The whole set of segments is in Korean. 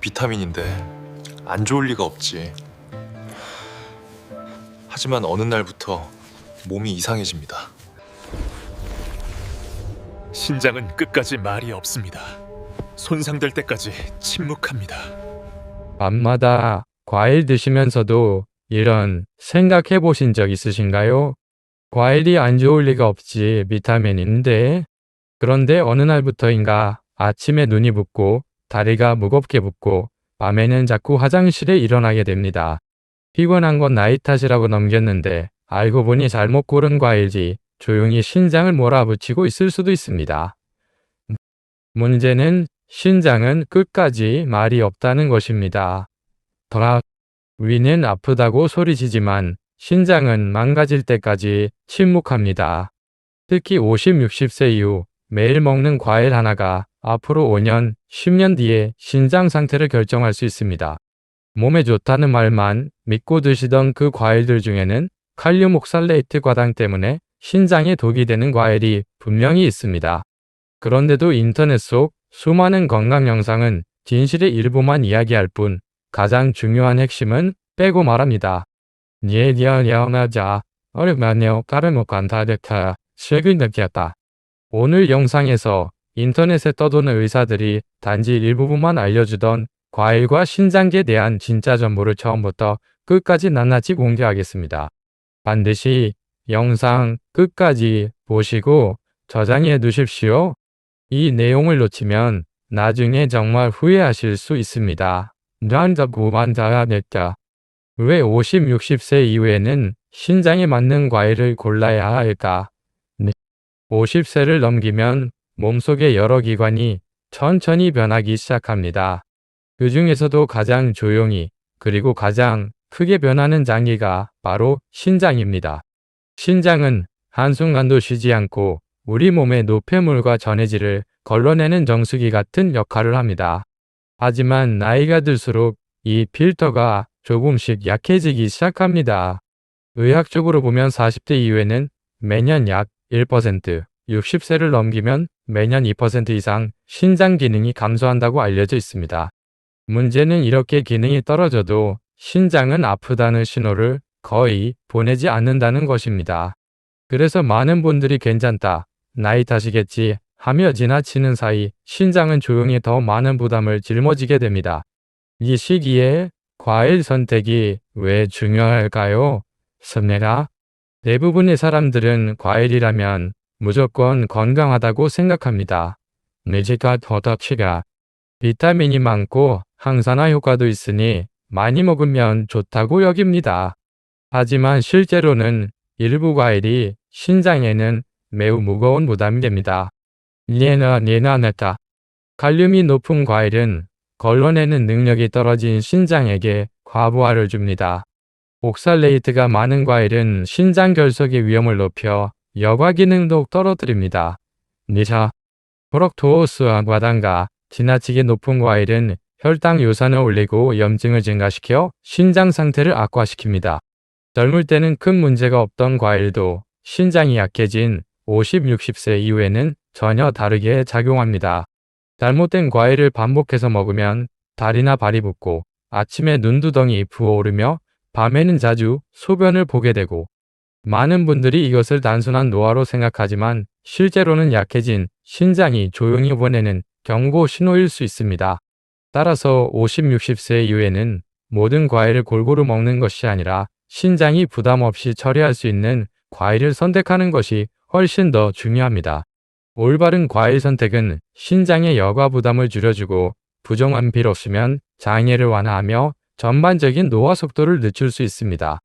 비타민인데 안 좋을 리가 없지. 하지만 어느 날부터 몸이 이상해집니다. 신장은 끝까지 말이 없습니다. 손상될 때까지 침묵합니다. 밤마다 과일 드시면서도 이런 생각해 보신 적 있으신가요? 과일이 안 좋을 리가 없지, 비타민인데. 그런데 어느 날부터인가 아침에 눈이 붓고 다리가 무겁게 붓고 밤에는 자꾸 화장실에 일어나게 됩니다. 피곤한 건 나이 탓이라고 넘겼는데 알고 보니 잘못 고른 과일지 조용히 신장을 몰아붙이고 있을 수도 있습니다. 문제는 신장은 끝까지 말이 없다는 것입니다. 위는 아프다고 소리치지만 신장은 망가질 때까지 침묵합니다. 특히 50, 60세 이후 매일 먹는 과일 하나가 앞으로 5년, 10년 뒤에 신장 상태를 결정할 수 있습니다. 몸에 좋다는 말만 믿고 드시던 그 과일들 중에는 칼륨 옥살레이트 과당 때문에 신장에 독이 되는 과일이 분명히 있습니다. 그런데도 인터넷 속 수많은 건강 영상은 진실의 일부만 이야기할 뿐 가장 중요한 핵심은 빼고 말합니다. 오늘 영상에서 인터넷에 떠도는 의사들이 단지 일부분만 알려주던 과일과 신장에 대한 진짜 정보를 처음부터 끝까지 낱낱이 공개하겠습니다. 반드시 영상 끝까지 보시고 저장해 두십시오. 이 내용을 놓치면 나중에 정말 후회하실 수 있습니다. 왜 50, 60세 이후에는 신장에 맞는 과일을 골라야 할까? 50세를 넘기면 몸속의 여러 기관이 천천히 변하기 시작합니다. 그 중에서도 가장 조용히 그리고 가장 크게 변하는 장기가 바로 신장입니다. 신장은 한순간도 쉬지 않고 우리 몸의 노폐물과 전해질을 걸러내는 정수기 같은 역할을 합니다. 하지만 나이가 들수록 이 필터가 조금씩 약해지기 시작합니다. 의학적으로 보면 40대 이후에는 매년 약 1%, 60세를 넘기면 매년 2% 이상 신장 기능이 감소한다고 알려져 있습니다. 문제는 이렇게 기능이 떨어져도 신장은 아프다는 신호를 거의 보내지 않는다는 것입니다. 그래서 많은 분들이 괜찮다, 나이 탓이겠지 하며 지나치는 사이 신장은 조용히 더 많은 부담을 짊어지게 됩니다. 이 시기에 과일 선택이 왜 중요할까요? 대부분의 사람들은 과일이라면 무조건 건강하다고 생각합니다. 비타민이 많고 항산화 효과도 있으니 많이 먹으면 좋다고 여깁니다. 하지만 실제로는 일부 과일이 신장에는 매우 무거운 부담이 됩니다. 칼륨이 높은 과일은 걸러내는 능력이 떨어진 신장에게 과부하를 줍니다. 옥살레이트가 많은 과일은 신장 결석의 위험을 높여 여과 기능도 떨어뜨립니다. 프럭토스와 과당가 지나치게 높은 과일은 혈당 요산을 올리고 염증을 증가시켜 신장 상태를 악화시킵니다. 젊을 때는 큰 문제가 없던 과일도 신장이 약해진 50, 60세 이후에는 전혀 다르게 작용합니다. 잘못된 과일을 반복해서 먹으면 다리나 발이 붓고 아침에 눈두덩이 부어오르며 밤에는 자주 소변을 보게 되고, 많은 분들이 이것을 단순한 노화로 생각하지만 실제로는 약해진 신장이 조용히 보내는 경고 신호일 수 있습니다. 따라서 50, 60세 이후에는 모든 과일을 골고루 먹는 것이 아니라 신장이 부담 없이 처리할 수 있는 과일을 선택하는 것이 훨씬 더 중요합니다. 올바른 과일 선택은 신장의 여과 부담을 줄여주고 부종한 비로쓰면 장애를 완화하며 전반적인 노화 속도를 늦출 수 있습니다.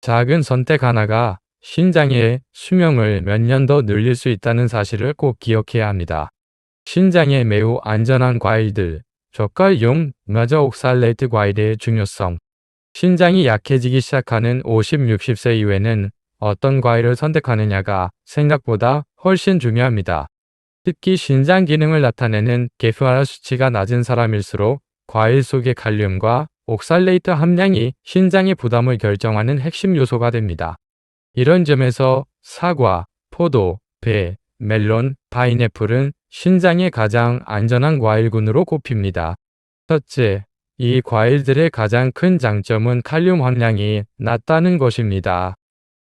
작은 선택 하나가 신장의 수명을 몇 년 더 늘릴 수 있다는 사실을 꼭 기억해야 합니다. 신장에 매우 안전한 과일들, 젓갈용 마저 옥살레이트 과일의 중요성. 신장이 약해지기 시작하는 50, 60세 이후에는 어떤 과일을 선택하느냐가 생각보다 훨씬 중요합니다. 특히 신장 기능을 나타내는 게프알 수치가 낮은 사람일수록 과일 속의 칼륨과 옥살레이트 함량이 신장의 부담을 결정하는 핵심 요소가 됩니다. 이런 점에서 사과, 포도, 배, 멜론, 파인애플은 신장에 가장 안전한 과일군으로 꼽힙니다. 첫째, 이 과일들의 가장 큰 장점은 칼륨 함량이 낮다는 것입니다.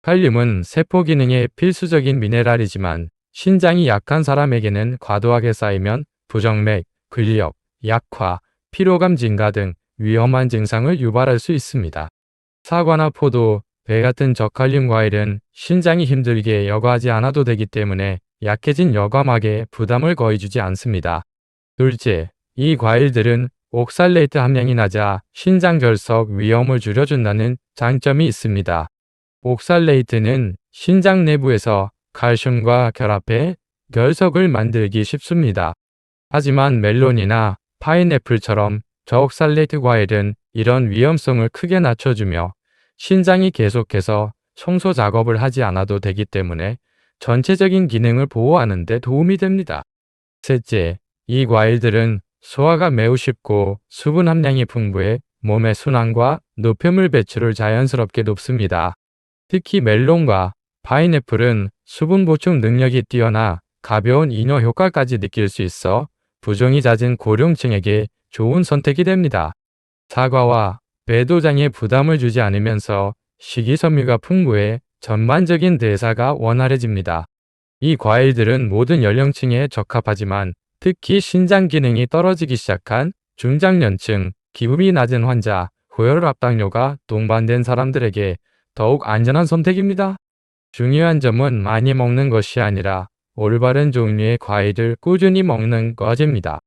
칼륨은 세포 기능에 필수적인 미네랄이지만 신장이 약한 사람에게는 과도하게 쌓이면 부정맥, 근력, 약화, 피로감 증가 등 위험한 증상을 유발할 수 있습니다. 사과나 포도, 배 같은 저칼륨 과일은 신장이 힘들게 여과하지 않아도 되기 때문에 약해진 여과막에 부담을 거의 주지 않습니다. 둘째, 이 과일들은 옥살레이트 함량이 낮아 신장 결석 위험을 줄여준다는 장점이 있습니다. 옥살레이트는 신장 내부에서 칼슘과 결합해 결석을 만들기 쉽습니다. 하지만 멜론이나 파인애플처럼 저옥살레이트 과일은 이런 위험성을 크게 낮춰주며 신장이 계속해서 청소 작업을 하지 않아도 되기 때문에 전체적인 기능을 보호하는 데 도움이 됩니다. 셋째, 이 과일들은 소화가 매우 쉽고 수분 함량이 풍부해 몸의 순환과 노폐물 배출을 자연스럽게 돕습니다. 특히 멜론과 파인애플은 수분 보충 능력이 뛰어나 가벼운 이뇨 효과까지 느낄 수 있어 부종이 잦은 고령층에게 좋은 선택이 됩니다. 사과와 배도장에 부담을 주지 않으면서 식이섬유가 풍부해 전반적인 대사가 원활해집니다. 이 과일들은 모든 연령층에 적합하지만 특히 신장 기능이 떨어지기 시작한 중장년층, 기분이 낮은 환자, 고혈압 당뇨가 동반된 사람들에게 더욱 안전한 선택입니다. 중요한 점은 많이 먹는 것이 아니라 올바른 종류의 과일을 꾸준히 먹는 것입니다.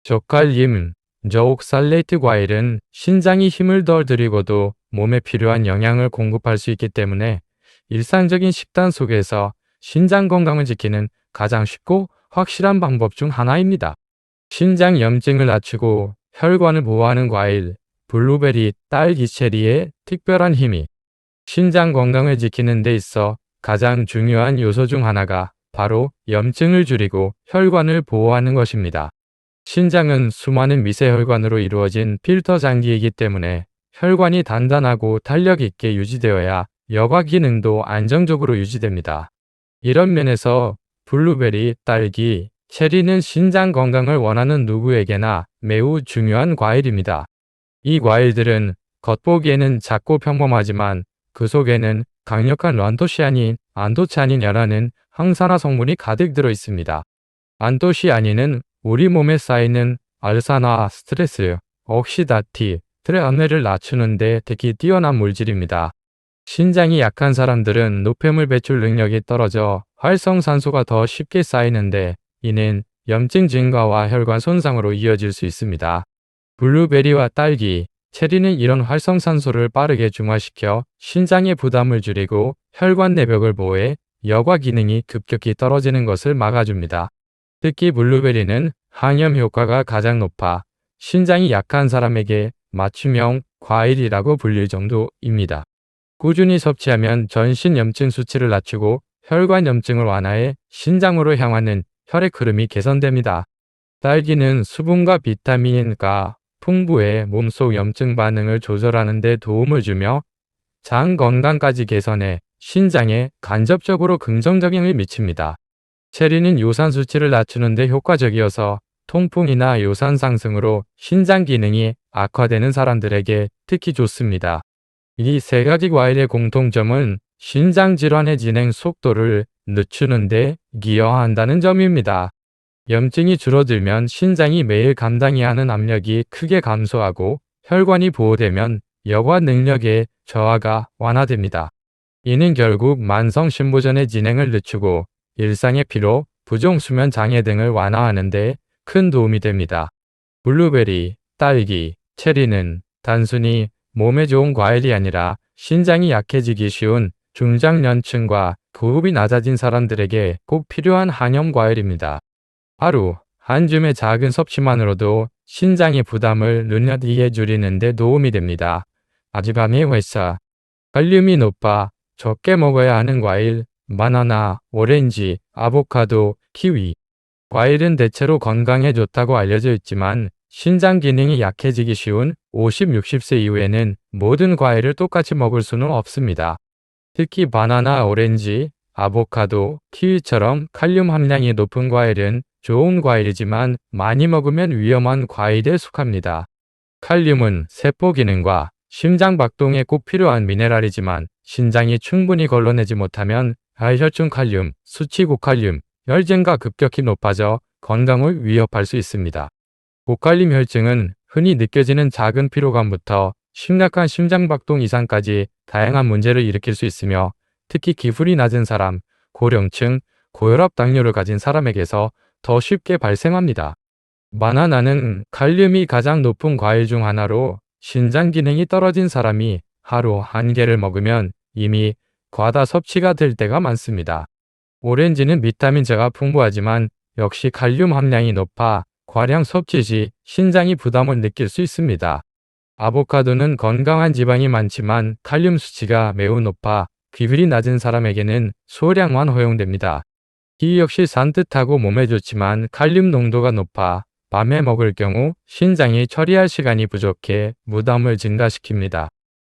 저칼륨, 저옥살레이트 과일은 신장이 힘을 덜 들이고도 몸에 필요한 영양을 공급할 수 있기 때문에 일상적인 식단 속에서 신장 건강을 지키는 가장 쉽고 확실한 방법 중 하나입니다. 신장 염증을 낮추고 혈관을 보호하는 과일, 블루베리, 딸기, 체리의 특별한 힘이 신장 건강을 지키는 데 있어 가장 중요한 요소 중 하나가 바로 염증을 줄이고 혈관을 보호하는 것입니다. 신장은 수많은 미세혈관으로 이루어진 필터 장기이기 때문에 혈관이 단단하고 탄력 있게 유지되어야 여과 기능도 안정적으로 유지됩니다. 이런 면에서 블루베리, 딸기, 체리는 신장 건강을 원하는 누구에게나 매우 중요한 과일입니다. 이 과일들은 겉보기에는 작고 평범하지만 그 속에는 강력한 란토시아닌, 안토차닌이라는 항산화 성분이 가득 들어 있습니다. 안토시아닌은 우리 몸에 쌓이는 알산화, 스트레스, 옥시다티브 스트레스를 낮추는 데 특히 뛰어난 물질입니다. 신장이 약한 사람들은 노폐물 배출 능력이 떨어져 활성산소가 더 쉽게 쌓이는데 이는 염증 증가와 혈관 손상으로 이어질 수 있습니다. 블루베리와 딸기, 체리는 이런 활성산소를 빠르게 중화시켜 신장의 부담을 줄이고 혈관 내벽을 보호해 여과 기능이 급격히 떨어지는 것을 막아줍니다. 특히 블루베리는 항염 효과가 가장 높아 신장이 약한 사람에게 맞춤형 과일이라고 불릴 정도입니다. 꾸준히 섭취하면 전신 염증 수치를 낮추고 혈관 염증을 완화해 신장으로 향하는 혈액 흐름이 개선됩니다. 딸기는 수분과 비타민과 풍부해 몸속 염증 반응을 조절하는 데 도움을 주며 장 건강까지 개선해 신장에 간접적으로 긍정적인 영향을 미칩니다. 체리는 요산 수치를 낮추는 데 효과적이어서 통풍이나 요산 상승으로 신장 기능이 악화되는 사람들에게 특히 좋습니다. 이 세 가지 과일의 공통점은 신장 질환의 진행 속도를 늦추는 데 기여한다는 점입니다. 염증이 줄어들면 신장이 매일 감당해야 하는 압력이 크게 감소하고 혈관이 보호되면 여과 능력의 저하가 완화됩니다. 이는 결국 만성 신부전의 진행을 늦추고 일상의 피로, 부종 수면 장애 등을 완화하는 데 큰 도움이 됩니다. 블루베리, 딸기, 체리는 단순히 몸에 좋은 과일이 아니라 신장이 약해지기 쉬운 중장년층과 고흡이 낮아진 사람들에게 꼭 필요한 항염 과일입니다. 하루 한 줌의 작은 섭취만으로도 신장의 부담을 눈여디게 줄이는 데 도움이 됩니다. 아지밤의 회사, 칼륨이 높아 적게 먹어야 하는 과일, 바나나, 오렌지, 아보카도, 키위. 과일은 대체로 건강에 좋다고 알려져 있지만 신장 기능이 약해지기 쉬운 50, 60세 이후에는 모든 과일을 똑같이 먹을 수는 없습니다. 특히 바나나, 오렌지, 아보카도, 키위처럼 칼륨 함량이 높은 과일은 좋은 과일이지만 많이 먹으면 위험한 과일에 속합니다. 칼륨은 세포 기능과 심장 박동에 꼭 필요한 미네랄이지만 신장이 충분히 걸러내지 못하면 혈중 칼륨, 수치 고칼륨, 혈증가 급격히 높아져 건강을 위협할 수 있습니다. 고칼륨 혈증은 흔히 느껴지는 작은 피로감부터 심각한 심장 박동 이상까지 다양한 문제를 일으킬 수 있으며 특히 기술이 낮은 사람, 고령층, 고혈압 당뇨를 가진 사람에게서 더 쉽게 발생합니다. 바나나는 칼륨이 가장 높은 과일 중 하나로 신장 기능이 떨어진 사람이 하루 1개를 먹으면 이미 과다 섭취가 될 때가 많습니다. 오렌지는 비타민 C가 풍부하지만 역시 칼륨 함량이 높아 과량 섭취 시 신장이 부담을 느낄 수 있습니다. 아보카도는 건강한 지방이 많지만 칼륨 수치가 매우 높아 기술이 낮은 사람에게는 소량만 허용됩니다. 이 역시 산뜻하고 몸에 좋지만 칼륨 농도가 높아 밤에 먹을 경우 신장이 처리할 시간이 부족해 부담을 증가시킵니다.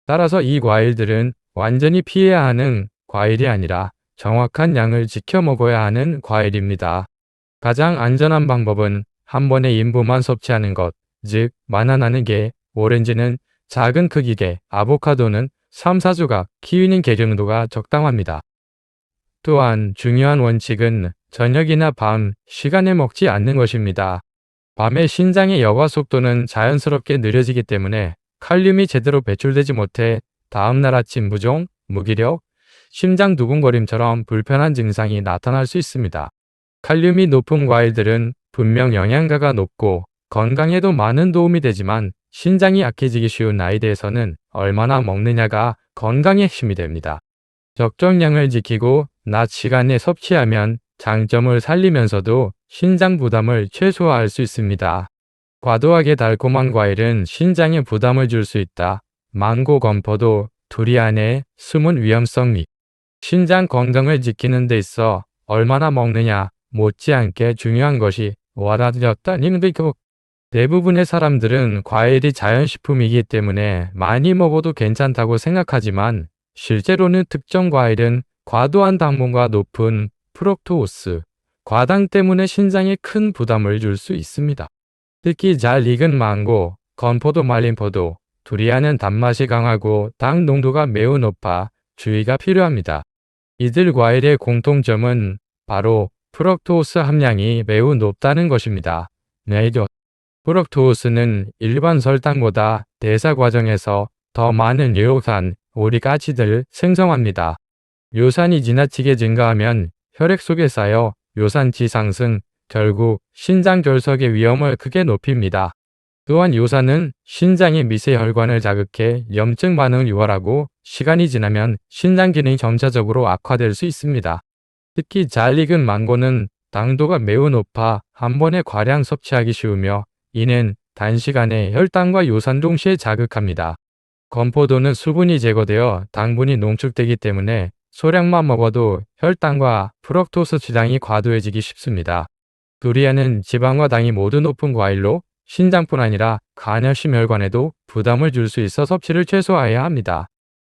따라서 이 과일들은 완전히 피해야 하는 과일이 아니라 정확한 양을 지켜 먹어야 하는 과일입니다. 가장 안전한 방법은 한 번에 인부만 섭취하는 것, 즉 바나나는 개, 오렌지는 작은 크기 개, 아보카도는 3, 4조각, 키위는 개 정도가 적당합니다. 또한 중요한 원칙은 저녁이나 밤 시간에 먹지 않는 것입니다. 밤에 신장의 여과 속도는 자연스럽게 느려지기 때문에 칼륨이 제대로 배출되지 못해 다음날 아침 무종, 무기력, 심장 두근거림처럼 불편한 증상이 나타날 수 있습니다. 칼륨이 높은 과일들은 분명 영양가가 높고 건강에도 많은 도움이 되지만 신장이 약해지기 쉬운 나이대에서는 얼마나 먹느냐가 건강의 핵심이 됩니다. 적정량을 지키고 낮 시간에 섭취하면 장점을 살리면서도 신장 부담을 최소화할 수 있습니다. 과도하게 달콤한 과일은 신장에 부담을 줄 수 있다. 망고, 건포도, 두리안의 숨은 위험성 및 신장 건강을 지키는 데 있어 얼마나 먹느냐 못지않게 중요한 것이 와닿았다는 것. 대부분의 사람들은 과일이 자연식품이기 때문에 많이 먹어도 괜찮다고 생각하지만 실제로는 특정 과일은 과도한 당분과 높은 프럭토스, 과당 때문에 신장에 큰 부담을 줄 수 있습니다. 특히 잘 익은 망고, 건포도, 말린 포도, 두리안은 단맛이 강하고 당 농도가 매우 높아 주의가 필요합니다. 이들 과일의 공통점은 바로 프럭토스 함량이 매우 높다는 것입니다. 프럭토스는 일반 설탕보다 대사 과정에서 더 많은 요산, 오리가치들을 생성합니다. 요산이 지나치게 증가하면 혈액 속에 쌓여 요산치 상승, 결국 신장 결석의 위험을 크게 높입니다. 또한 요산은 신장의 미세 혈관을 자극해 염증 반응을 유발하고 시간이 지나면 신장 기능이 점차적으로 악화될 수 있습니다. 특히 잘 익은 망고는 당도가 매우 높아 한 번에 과량 섭취하기 쉬우며 이는 단시간에 혈당과 요산 동시에 자극합니다. 건포도는 수분이 제거되어 당분이 농축되기 때문에 소량만 먹어도 혈당과 프럭토스 지장이 과도해지기 쉽습니다. 두리안은 지방과 당이 모두 높은 과일로 신장뿐 아니라 간헐 심혈관에도 부담을 줄 수 있어 섭취를 최소화해야 합니다.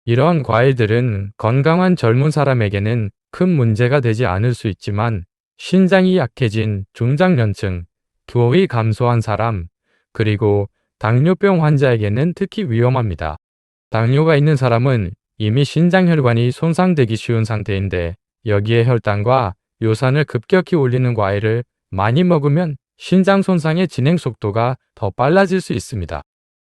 이런 과일들은 건강한 젊은 사람에게는 큰 문제가 되지 않을 수 있지만 신장이 약해진 중장년층, 기호가 감소한 사람, 그리고 당뇨병 환자에게는 특히 위험합니다. 당뇨가 있는 사람은 이미 신장혈관이 손상되기 쉬운 상태인데 여기에 혈당과 요산을 급격히 올리는 과일을 많이 먹으면 신장 손상의 진행 속도가 더 빨라질 수 있습니다.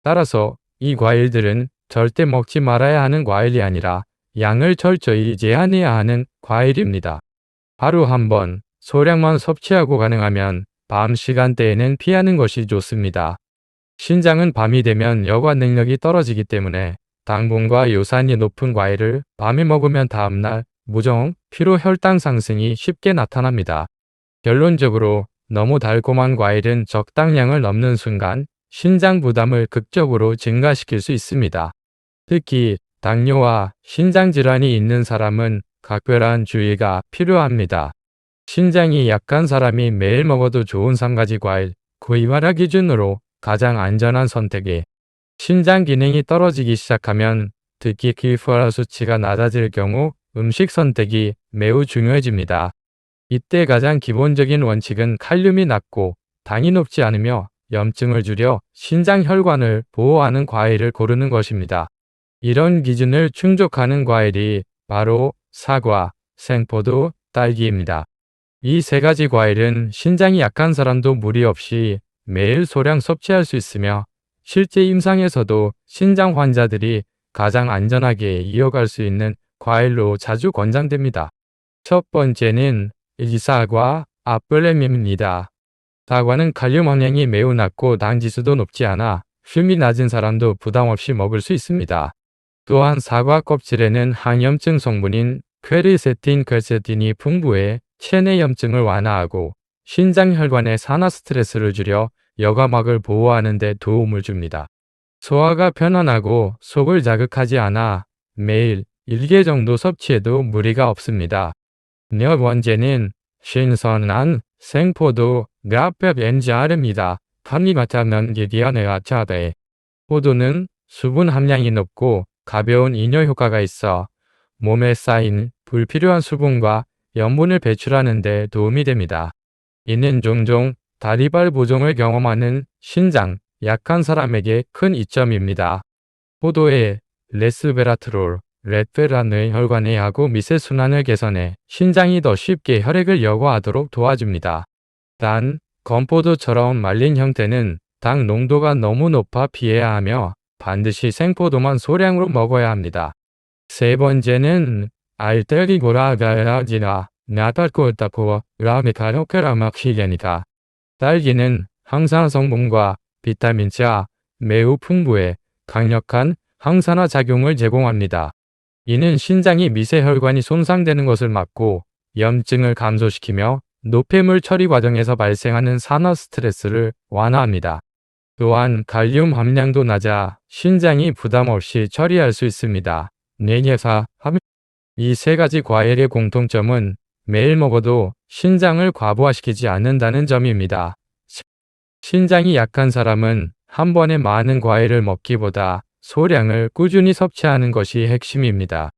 따라서 이 과일들은 절대 먹지 말아야 하는 과일이 아니라 양을 철저히 제한해야 하는 과일입니다. 하루 한 번 소량만 섭취하고 가능하면 밤 시간대에는 피하는 것이 좋습니다. 신장은 밤이 되면 여과 능력이 떨어지기 때문에 당분과 요산이 높은 과일을 밤에 먹으면 다음날 무정, 피로, 혈당 상승이 쉽게 나타납니다. 결론적으로 너무 달콤한 과일은 적당량을 넘는 순간 신장 부담을 극적으로 증가시킬 수 있습니다. 특히 당뇨와 신장 질환이 있는 사람은 각별한 주의가 필요합니다. 신장이 약한 사람이 매일 먹어도 좋은 3가지 과일, 구이와라 기준으로 가장 안전한 선택이 신장 기능이 떨어지기 시작하면 특히 기포라 수치가 낮아질 경우 음식 선택이 매우 중요해집니다. 이때 가장 기본적인 원칙은 칼륨이 낮고 당이 높지 않으며 염증을 줄여 신장 혈관을 보호하는 과일을 고르는 것입니다. 이런 기준을 충족하는 과일이 바로 사과, 생포도, 딸기입니다. 이 세 가지 과일은 신장이 약한 사람도 무리 없이 매일 소량 섭취할 수 있으며 실제 임상에서도 신장 환자들이 가장 안전하게 이어갈 수 있는 과일로 자주 권장됩니다. 첫 번째는 사과, 아플렘입니다. 사과는 칼륨 함량이 매우 낮고 당 지수도 높지 않아 흉이 낮은 사람도 부담 없이 먹을 수 있습니다. 또한 사과 껍질에는 항염증 성분인 퀘르세틴, 퀘르세틴이 풍부해 체내 염증을 완화하고 신장 혈관의 산화 스트레스를 줄여 여과막을 보호하는 데 도움을 줍니다. 소화가 편안하고 속을 자극하지 않아 매일 1개 정도 섭취해도 무리가 없습니다. 네 번째는 신선한 생포도, 가페벤자르입니다. 판리마타면 기디아네아차베. 포도는 수분 함량이 높고 가벼운 이뇨 효과가 있어 몸에 쌓인 불필요한 수분과 염분을 배출하는 데 도움이 됩니다. 이는 종종 다리발 부종을 경험하는 신장 약한 사람에게 큰 이점입니다. 포도에 레스베라트롤, 레페란의 혈관의 하고 미세순환을 개선해 신장이 더 쉽게 혈액을 여과하도록 도와줍니다. 단, 건포도처럼 말린 형태는 당 농도가 너무 높아 피해야 하며 반드시 생포도만 소량으로 먹어야 합니다. 세 번째는 알테리고라가라지나 나탈코타포 라미카노케라마키게니다. 딸기는 항산화 성분과 비타민C가 매우 풍부해 강력한 항산화 작용을 제공합니다. 이는 신장이 미세혈관이 손상되는 것을 막고 염증을 감소시키며 노폐물 처리 과정에서 발생하는 산화 스트레스를 완화합니다. 또한 칼륨 함량도 낮아 신장이 부담 없이 처리할 수 있습니다. 이 세 가지 과일의 공통점은 매일 먹어도 신장을 과부하시키지 않는다는 점입니다. 신장이 약한 사람은 한 번에 많은 과일을 먹기보다 소량을 꾸준히 섭취하는 것이 핵심입니다.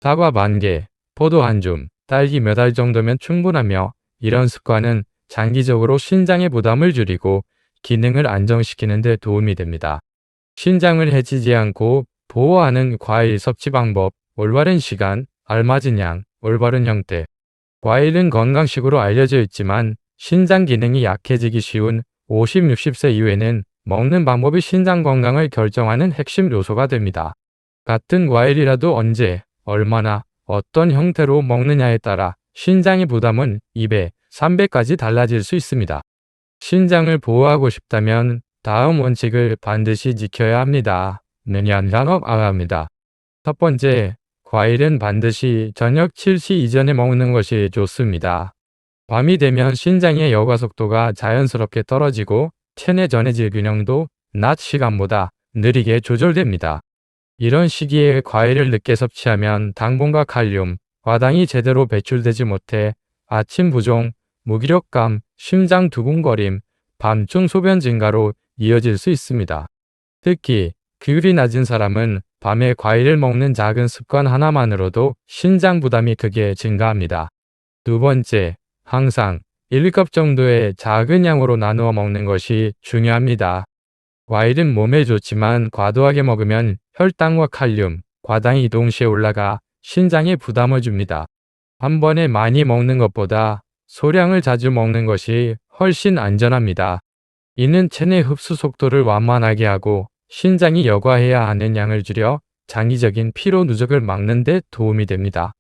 사과 반 개, 포도 한 줌, 딸기 몇 알 정도면 충분하며 이런 습관은 장기적으로 신장의 부담을 줄이고 기능을 안정시키는 데 도움이 됩니다. 신장을 해치지 않고 보호하는 과일 섭취 방법, 올바른 시간, 알맞은 양, 올바른 형태. 과일은 건강식으로 알려져 있지만 신장 기능이 약해지기 쉬운 50, 60세 이후에는 먹는 방법이 신장 건강을 결정하는 핵심 요소가 됩니다. 같은 과일이라도 언제, 얼마나, 어떤 형태로 먹느냐에 따라 신장의 부담은 2배, 3배까지 달라질 수 있습니다. 신장을 보호하고 싶다면 다음 원칙을 반드시 지켜야 합니다. 합니다. 첫 번째, 과일은 반드시 저녁 7시 이전에 먹는 것이 좋습니다. 밤이 되면 신장의 여과 속도가 자연스럽게 떨어지고 체내 전해질 균형도 낮 시간보다 느리게 조절됩니다. 이런 시기에 과일을 늦게 섭취하면 당분과 칼륨, 과당이 제대로 배출되지 못해 아침 부종, 무기력감, 심장 두근거림, 밤중 소변 증가로 이어질 수 있습니다. 특히 기울이 낮은 사람은 밤에 과일을 먹는 작은 습관 하나만으로도 신장 부담이 크게 증가합니다. 두 번째, 항상 1컵 정도의 작은 양으로 나누어 먹는 것이 중요합니다. 과일은 몸에 좋지만 과도하게 먹으면 혈당과 칼륨, 과당이 동시에 올라가 신장에 부담을 줍니다. 한 번에 많이 먹는 것보다 소량을 자주 먹는 것이 훨씬 안전합니다. 이는 체내 흡수 속도를 완만하게 하고 신장이 여과해야 하는 양을 줄여 장기적인 피로 누적을 막는 데 도움이 됩니다.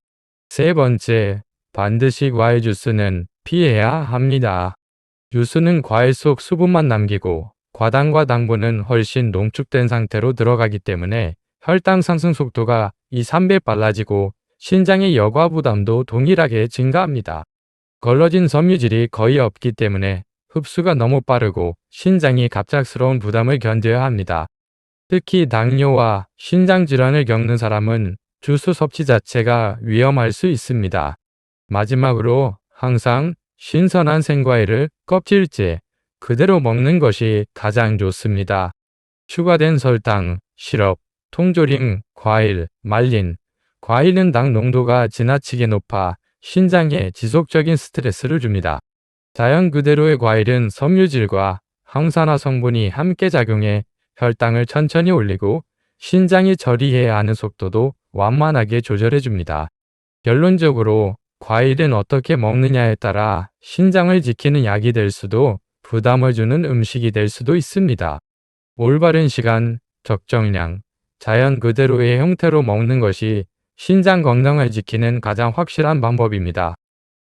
세 번째, 반드시 과일 주스는 피해야 합니다. 주스는 과일 속 수분만 남기고 과당과 당분은 훨씬 농축된 상태로 들어가기 때문에 혈당 상승 속도가 2, 3배 빨라지고 신장의 여과 부담도 동일하게 증가합니다. 걸러진 섬유질이 거의 없기 때문에 흡수가 너무 빠르고 신장이 갑작스러운 부담을 견뎌야 합니다. 특히 당뇨와 신장 질환을 겪는 사람은 주스 섭취 자체가 위험할 수 있습니다. 마지막으로 항상 신선한 생과일을 껍질째 그대로 먹는 것이 가장 좋습니다. 추가된 설탕, 시럽, 통조림, 과일, 말린 과일은 당 농도가 지나치게 높아 신장에 지속적인 스트레스를 줍니다. 자연 그대로의 과일은 섬유질과 항산화 성분이 함께 작용해 혈당을 천천히 올리고 신장이 처리해야 하는 속도도 완만하게 조절해줍니다. 결론적으로 과일은 어떻게 먹느냐에 따라 신장을 지키는 약이 될 수도 부담을 주는 음식이 될 수도 있습니다. 올바른 시간, 적정량, 자연 그대로의 형태로 먹는 것이 신장 건강을 지키는 가장 확실한 방법입니다.